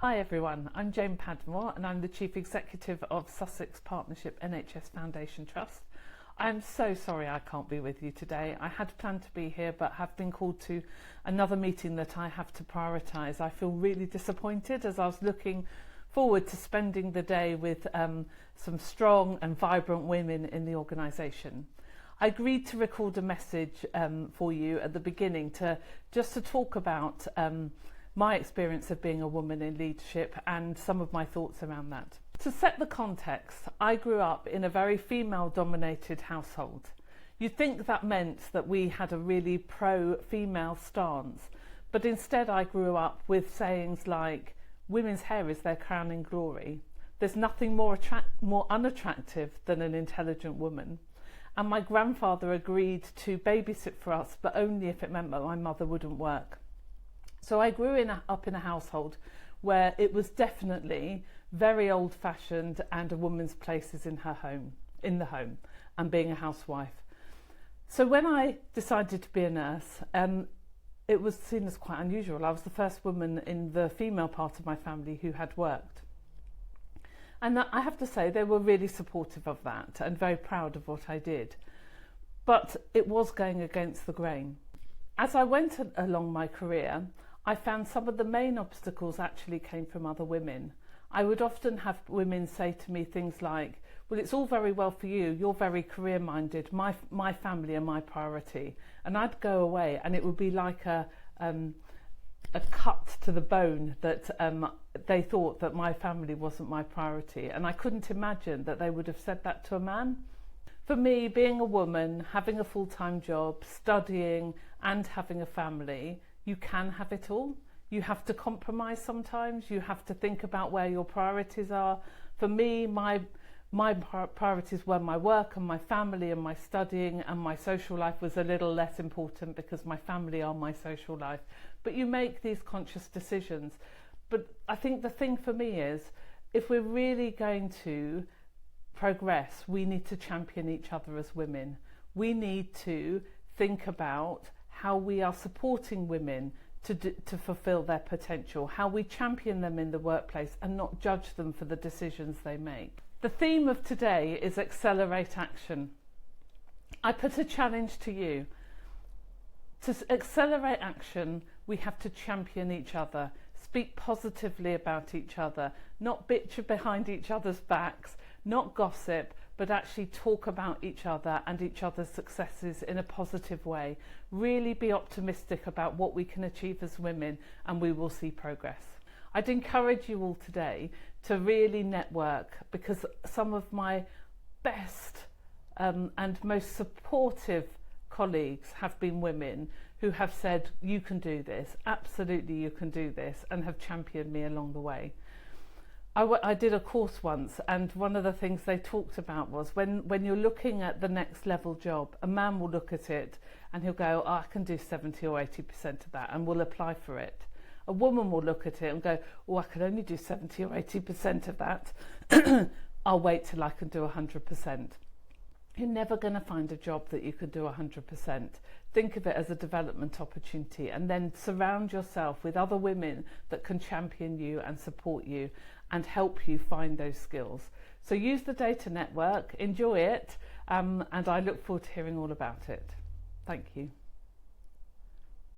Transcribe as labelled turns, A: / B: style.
A: Hi everyone, I'm Jane Padmore and I'm the Chief Executive of Sussex Partnership NHS Foundation Trust. I'm so sorry I can't be with you today. I had planned to be here but have been called to another meeting that I have to prioritise. I feel really disappointed as I was looking forward to spending the day with some strong and vibrant women in the organisation. I agreed to record a message for you at the beginning to talk about my experience of being a woman in leadership and some of my thoughts around that. To set the context, I grew up in a very female-dominated household. You'd think that meant that we had a really pro-female stance, but instead I grew up with sayings like, women's hair is their crowning glory. There's nothing more unattractive than an intelligent woman. And my grandfather agreed to babysit for us, but only if it meant that my mother wouldn't work. So I grew up in a household where it was definitely very old-fashioned and a woman's place is in the home, and being a housewife. So when I decided to be a nurse, it was seen as quite unusual. I was the first woman in the female part of my family who had worked. And I have to say they were really supportive of that and very proud of what I did. But it was going against the grain. As I went along my career, I found some of the main obstacles actually came from other women. I would often have women say to me things like, well, it's all very well for you, you're very career-minded, my family are my priority. And I'd go away and it would be like a cut to the bone that they thought that my family wasn't my priority. And I couldn't imagine that they would have said that to a man. For me, being a woman, having a full-time job, studying and having a family, you can have it all. You have to compromise sometimes. You have to think about where your priorities are. For me, my priorities were my work and my family and my studying, and my social life was a little less important because my family are my social life. But you make these conscious decisions. But I think the thing for me is, if we're really going to progress, we need to champion each other as women. We need to think about how we are supporting women to fulfill their potential, how we champion them in the workplace and not judge them for the decisions they make. The theme of today is accelerate action. I put a challenge to you. To accelerate action, we have to champion each other, speak positively about each other, not bitch behind each other's backs, not gossip, but actually talk about each other and each other's successes in a positive way. Really be optimistic about what we can achieve as women, and we will see progress. I'd encourage you all today to really network, because some of my best and most supportive colleagues have been women who have said, you can do this, absolutely you can do this, and have championed me along the way. I did a course once, and one of the things they talked about was when you're looking at the next level job, a man will look at it and he'll go, oh, I can do 70 or 80% of that, and will apply for it. A woman will look at it and go, oh, I can only do 70 or 80% of that. I'll wait till I can do 100%. You're never going to find a job that you can do 100%. Think of it as a development opportunity, and then surround yourself with other women that can champion you and support you and help you find those skills. So use the data network, enjoy it, and I look forward to hearing all about it. Thank you.